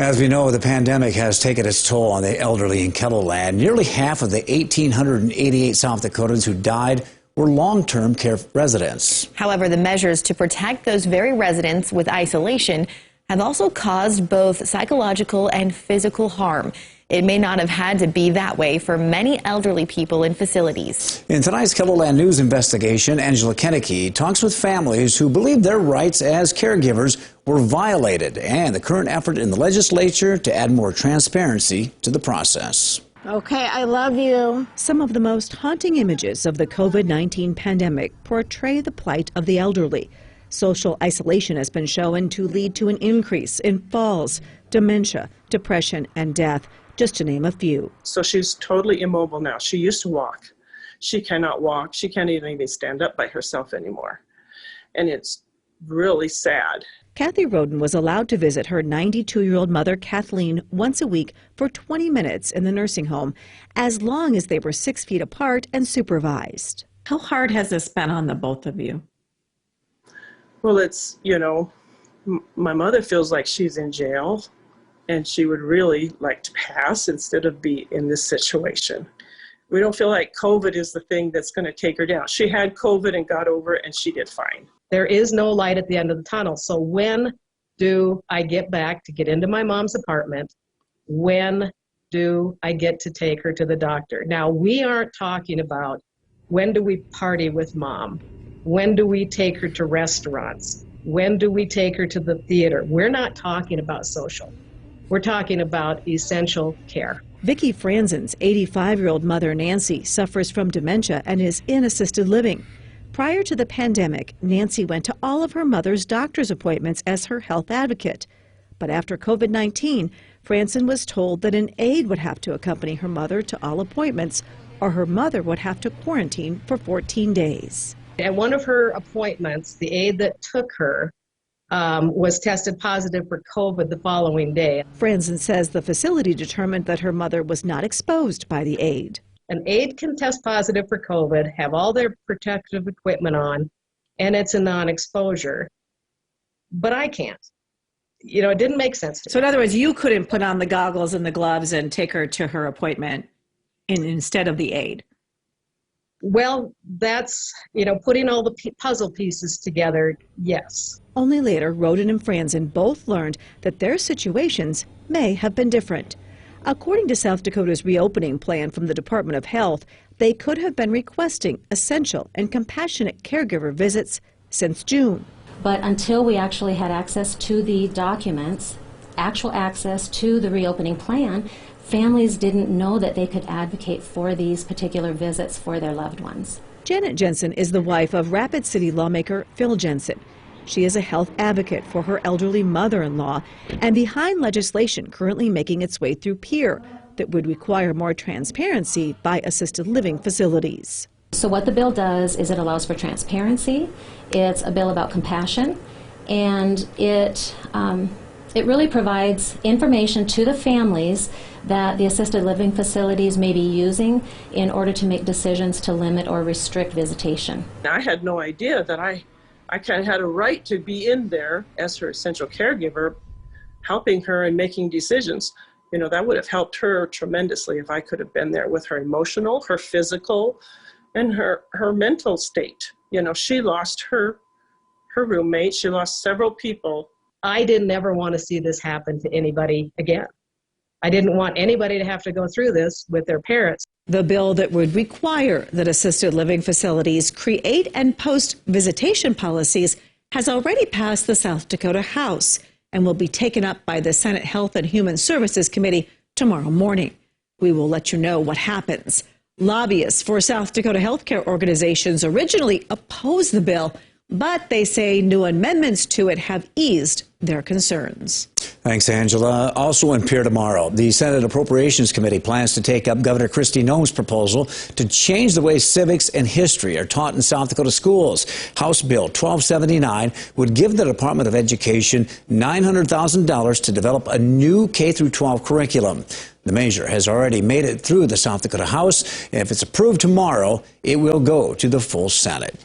As we know, the pandemic has taken its toll on the elderly in Kettleland. Nearly half of the 1,888 South Dakotans who died were long-term care residents. However, the measures to protect those very residents with isolation have also caused both psychological and physical harm. It may not have had to be that way for many elderly people in facilities. In tonight's Kettleland News investigation, Angela Kennecke talks with families who believe their rights as caregivers were violated and the current effort in the legislature to add more transparency to the process. Okay, I love you. Some of the most haunting images of the COVID-19 pandemic portray the plight of the elderly. Social isolation has been shown to lead to an increase in falls, dementia, depression, and death, just to name a few. So she's totally immobile now. She used to walk. She cannot walk. She can't even stand up by herself anymore. And it's really sad. Kathy Roden was allowed to visit her 92-year-old mother, Kathleen, once a week for 20 minutes in the nursing home, as long as they were 6 feet apart and supervised. How hard has this been on the both of you? Well, it's, my mother feels like she's in jail, and she would really like to pass instead of be in this situation. We don't feel like COVID is the thing that's going to take her down. She had COVID and got over it, and she did fine. There is no light at the end of the tunnel. So when do I get back to get into my mom's apartment? When do I get to take her to the doctor? Now, we aren't talking about when do we party with mom? When do we take her to restaurants? When do we take her to the theater? We're not talking about social. We're talking about essential care. Vicki Franzen's 85-year-old mother, Nancy, suffers from dementia and is in assisted living. Prior to the pandemic, Nancy went to all of her mother's doctor's appointments as her health advocate. But after COVID-19, Franzen was told that an aide would have to accompany her mother to all appointments, or her mother would have to quarantine for 14 days. At one of her appointments, the aide that took her was tested positive for COVID the following day. Franzen says the facility determined that her mother was not exposed by the aide. An aide can test positive for COVID, have all their protective equipment on, and it's a non-exposure. But I can't. It didn't make sense to me. So in other words, you couldn't put on the goggles and the gloves and take her to her appointment instead of the aide? Well, that's, putting all the puzzle pieces together, yes. Only later, Roden and Franzen both learned that their situations may have been different. According to South Dakota's reopening plan from the Department of Health, they could have been requesting essential and compassionate caregiver visits since June. But until we actually had access to the documents, actual access to the reopening plan, families didn't know that they could advocate for these particular visits for their loved ones. Janet Jensen is the wife of Rapid City lawmaker Phil Jensen. She is a health advocate for her elderly mother-in-law and behind legislation currently making its way through PEER that would require more transparency by assisted living facilities. So what the bill does is it allows for transparency. It's a bill about compassion, and it really provides information to the families that the assisted living facilities may be using in order to make decisions to limit or restrict visitation. I had no idea that I kind of had a right to be in there as her essential caregiver, helping her and making decisions. That would have helped her tremendously if I could have been there with her emotional, her physical, and her mental state. She lost her roommate. She lost several people. I didn't ever want to see this happen to anybody again. I didn't want anybody to have to go through this with their parents. The bill that would require that assisted living facilities create and post visitation policies has already passed the South Dakota House and will be taken up by the Senate Health and Human Services Committee tomorrow morning. We will let you know what happens. Lobbyists for South Dakota healthcare organizations originally opposed the bill, but they say new amendments to it have eased their concerns. Thanks, Angela. Also in PEER tomorrow, the Senate Appropriations Committee plans to take up Governor Kristi Noem's proposal to change the way civics and history are taught in South Dakota schools. House Bill 1279 would give the Department of Education $900,000 to develop a new K-12 curriculum. The measure has already made it through the South Dakota House, and if it's approved tomorrow, it will go to the full Senate.